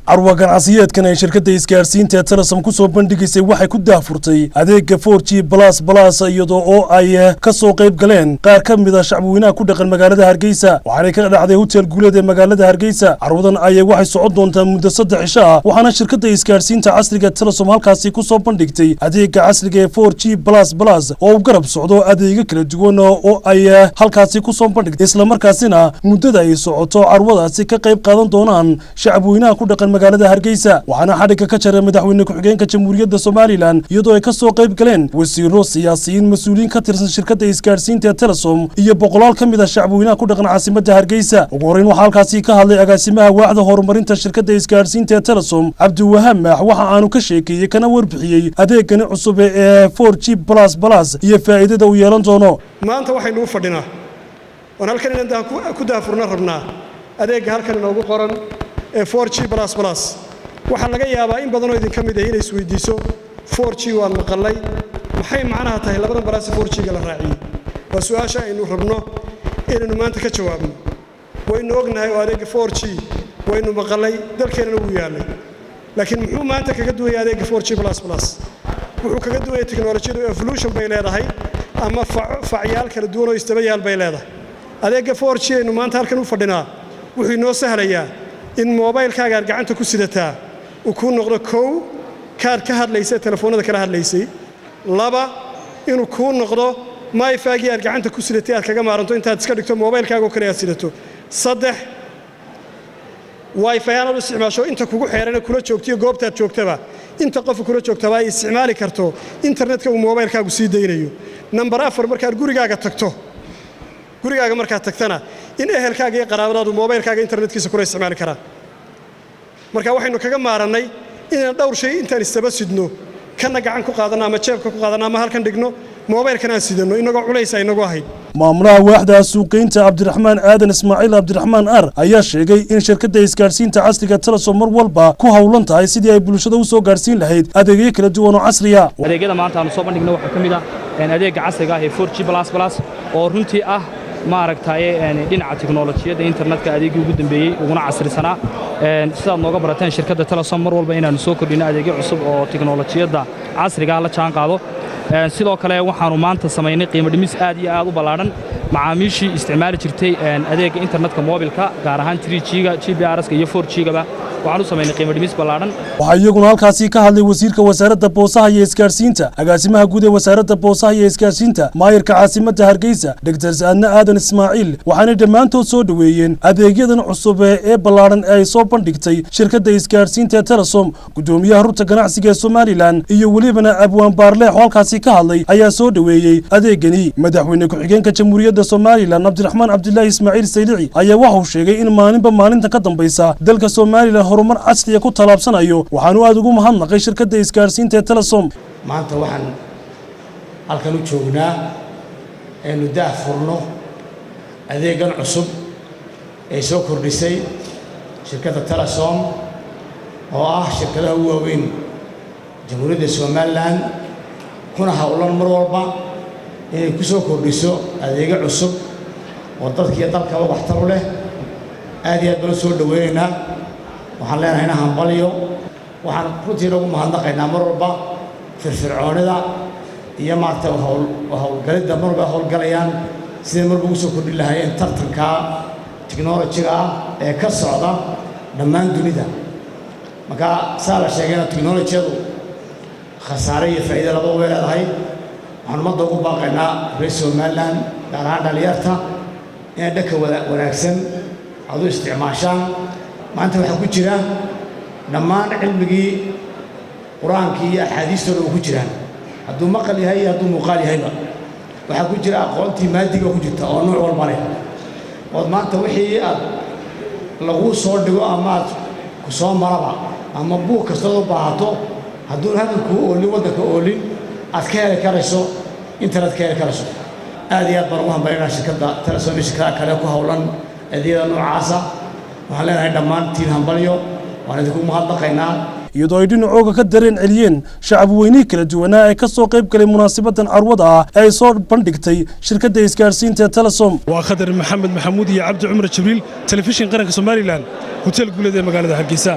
carwa ganacsiyeedkan ay shirkadda isgaarsiinta Telesom ku soo bandhigisay waxay ku daafurtay adeega 4G plus iyadoo oo ay ka soo qayb galeen qaar ka mid ah shacabweynaha ku dhaqan magaalada Hargeysa waxaana ka dhacday hotel guuleed ee magaalada Hargeysa carwadan ay waxay socon doontaa muddo 3 cisho ah waxaana shirkadda isgaarsiinta casriga Telesom halkaasi ku soo bandhigtay adeega casriga ee 4G plus oo u garab socdo adeega kala duwan oo ay halkaasi ku soo bandhigtay isla markaasina muddada ay socoto carwadaasi ka qayb qaadan doonaan shacabweynaha ku dhaqan magaalada Hargeysa waxaana xadhiga ka jaray madaxweyne ku-xigeenka Jamhuuriyadda Soomaaliland iyadoo ay ka soo qayb galeen wasiiro siyaasiyiin mas'uuliyiin ka tirsan shirkadda isgaarsiinta Telesom iyo boqolaal ka mid ah shacabweynaha ku dhaqan caasimadda Hargeysa ugu horeyn waxaa halkaasi ka hadlay agaasimaha waaxda horumarinta shirkadda isgaarsiinta Telesom Cabdiwahaab Maax waxa aanu ka sheekeeyay kana warbixiyay adeegani cusub ee 4G plus iyo faa'iidada uu yeelan doono maanta waxaynu u fadhinaa waan halkan inaan ku daafurna rabnaa adeega halkan inoogu qoran ee 4G plus waxa laga yaabaa in badan oo idin kamid ah inay isweydiiso 4G waan maqalay maxay macnaha tahay labadan balaas 4G ga la raaciyay waa su'aasha aynu rabno inaynu maanta ka jawaabno waynu ognahay oo adeega 4G waynu maqalay dalkeena uu yaalay laakiin muxuu maanta kaga duwaya adeega 4G plus wuxuu kaga duwaya teknoolajiyada evolution bay leedahay ama facyaal kala duwan oo istabayaal bay leedahay adeega 4G aynu maanta halkan u fadhinaa wuxuu inoo sahlayaa in mobilkaaga gacanta ku sidataa uu ku noqdo kow kaar ka hadlaysa telefoonada kala hadlaysay laba inuu ku noqdo mayfaagii aad gacanta ku sidatay aad kaga maaranto intaad iska dhigto mobilkaaga oo kale aad sidato saddex wifi aan u isticmaasho inta kugu xeeran kula joogtiyo goobtaad joogtaba inta qof kula joogtaba ay isticmaali karto internetka uu mobilkaagu sii deynayo number 4 markaad gurigaaga markaad tagtana in ehelkaaga iyo qaraabadaadu mobilkaaga internetkiisa kula isticmaali karaan marka waxaynu kaga maaranay inaan dhowr shay intaan istaba sidno kana gacan ku qaadana ama jeebka ku qaadana ama halkan dhigno mobilkan aan sidano inagoo culays ay inagu ahayd maamulaha waaxda suuqeynta Cabdiraxmaan Aadan Ismaaciil Cabdiraxmaan Ar ayaa sheegay in shirkadda isgaarsiinta casriga Telesom mar walba ku hawlan tahay sidii ay bulshada u soo gaarsiin lahayd adeegyo kala duwan oo casri ah adeegyada maanta aan soo bandhigno waxa kamid ah adeega casriga ah ee 4G plus oo runtii ah maaragtay dhinaca teknoolajiyada internetka adeegii ugu dambeeyay uguna casrisanaa sidaad nooga barateen shirkadda Telesom mar walba inaanu soo kordhino adeegyo cusub oo teknoolajiyada casriga ah la jaan qaado sidoo kale waxaanu maanta sameynay qiimo dhimis aad iyo aad u ballaaran macaamiishii isticmaali jirtay adeega internetka mobilka gaar ahaan 3G-ga GPRS-ka iyo 4G-gaba waxaanu sameynay qiimo dhimis ballaaran waxa iyaguna halkaasi ka hadlay wasiirka wasaaradda boosaha iyo isgaarsiinta agaasimaha guud ee wasaaradda boosaha iyo isgaarsiinta maayirka caasimadda Hargeysa Dr. Saadna Aadan Ismaaciil waxaana dhamaantood soo dhaweeyeen adeegyadan cusub ee ballaaran ay soo bandhigtay shirkadda isgaarsiinta Telesom gudoomiyaha rugta ganacsiga ee Somaliland iyo walibana Abwaan Baarleex halkaasi ka hadlay ayaa soo dhaweeyay adeegani madaxweyne ku-xigeenka Jamhuuriyadda Somaliland Cabdiraxmaan Cabdullaahi Ismaaciil Saylici ayaa waxa uu sheegay in maalinta ka dambaysa dalka Somaliland horumar casri ah ku talaabsanayo waxaanu aad ugu mahadnaqay shirkadda isgaarsiinta Telesom maanta waxaan halkan u joognaa inuu daafurno adeegan cusub ee soo kordhisay shirkadda Telesom oo ah shirkadaha ugu waaweyn Jamhuuriyadda Somaliland kuna hawlan mar walba inay ku soo kordhiso adeegyo cusub oo dadka dalka waxtar u leh aad iyo aad baan soo dhaweynaynaa waxaan leenahay hambalyo waxaan runtii ugu mahadnaqaynaa mar walba firfircoonida iyo maarta hawlgalida mar walba hawlgalayaan sidii mar ugu soo kordhin lahaayeen tartanka teknoolojiga ee ka socda dhammaan dunida marka saa la sheegayna teknoolojiyadu khasaare iyo faa'iido laba way leedahay waxaan ummadda ugu baaqaynaa reer Somaliland gaar ahaan dhalinyarta inay dhanka wanaagsan aad u isticmaashaan maanta waxaa ku jira dhammaan cilmigii quraankii iyo axaadiistooda ku jiraan hadduu maqal yahay iyo hadduu muuqaal yahayba waxaa ku jira aqoontii maadiga ku jirta oo nooc walba leh oo maanta wixii aad lagu soo dhigo ama aad ku soo maraba ama buug kasta oo baahato hadduu hadalku oolin waddanka oolin aad ka heli karayso internet ka heli karayso aad iyo aad baan ugu hambalyaynaa shirkadda Telesom shirkadaha kale ku hawlan adeegyada noocaasa waxaan leenahay dhammaantiin hambalyo waan idinku mahadnaqaynaa iyadoo ay dhinacooga ka dareen celiyeen shacabweyne kala duwanaa ee ka soo qayb galay munaasabadan carwada ah ee ay soo bandhigtay shirkadda isgaarsiinta Telesom waa Khadar Maxamed Maxamuud iyo Cabdi Cumar Jibriil telefishin qaranka Somaliland hotel guuleed ee magaalada Hargeysa.